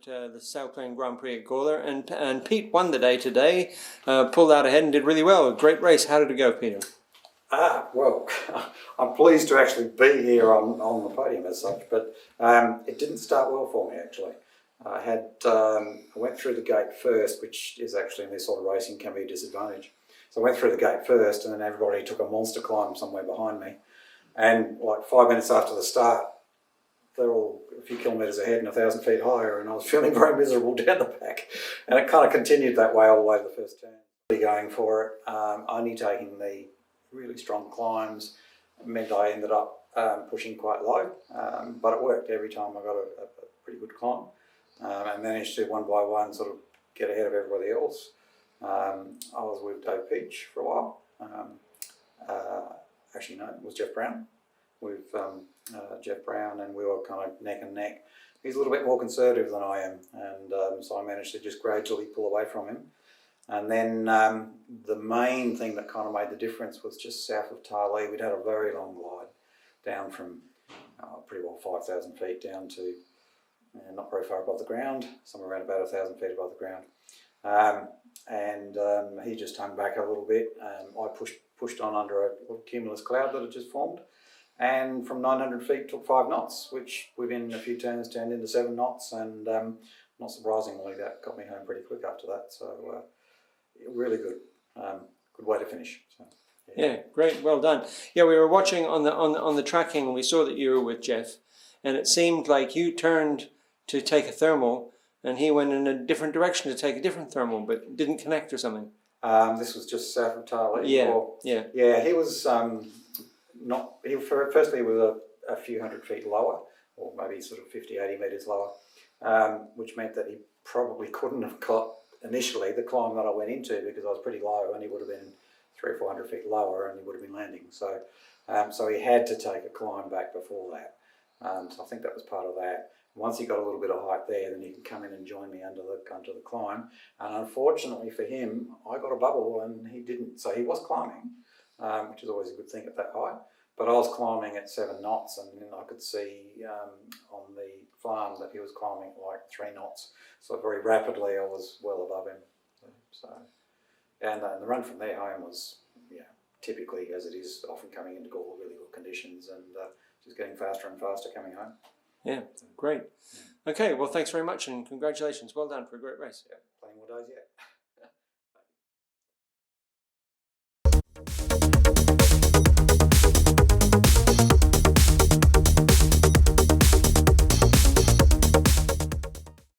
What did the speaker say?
the Sailplane Grand Prix at Gawler, and Pete won the day today, pulled out ahead and did really well. A great race. How did it go, Peter? Well, I'm pleased to actually be here on the podium as such, but it didn't start well for me actually. I went through the gate first, which is actually in this sort of racing can be a disadvantage. So I went through the gate first, and then everybody took a monster climb somewhere behind me. And like 5 minutes after the start, they're all a few kilometres ahead and 1,000 feet higher, and I was feeling very miserable down the back. And it kind of continued that way all the way to the first turn. Really going for it, only taking the really strong climbs meant I ended up pushing quite low, but it worked every time. I got a pretty good climb. I managed to one by one sort of get ahead of everybody else. I was with Dave Peach for a while. Actually, no, it was Jeff Brown. With Jeff Brown, and we were kind of neck and neck. He's a little bit more conservative than I am, and so I managed to just gradually pull away from him. And then the main thing that kind of made the difference was just south of Tarlee. We'd had a very long glide down from pretty well 5,000 feet down to not very far above the ground, somewhere around about 1,000 feet above the ground. He just hung back a little bit. I pushed on under a cumulus cloud that had just formed, and from 900 feet took 5 knots, which within a few turns turned into 7 knots, and not surprisingly that got me home pretty quick after that. So really good, good way to finish. So, yeah, great, well done. Yeah, we were watching on the tracking, and we saw that you were with Jeff, and it seemed like you turned to take a thermal, and he went in a different direction to take a different thermal, but didn't connect or something. This was just south of Tarlee. Yeah. He was firstly he was a few hundred feet lower, or maybe sort of 50, 80 metres lower, which meant that he probably couldn't have got initially the climb that I went into, because I was pretty low, and he would have been 300 or 400 feet lower, and he would have been landing. So, so he had to take a climb back before that. So I think that was part of that. Once he got a little bit of height there, then he could come in and join me under the climb. And unfortunately for him, I got a bubble and he didn't. So he was climbing, which is always a good thing at that height. But I was climbing at 7 knots, and then I could see on the farm that he was climbing at like 3 knots. So very rapidly I was well above him. So, and the run from there home was, typically, as it is, often coming into Gawler, really good conditions, and just getting faster and faster coming home. Yeah, great. Okay, well, thanks very much, and congratulations. Well done for a great race. Yeah, plenty more days yet.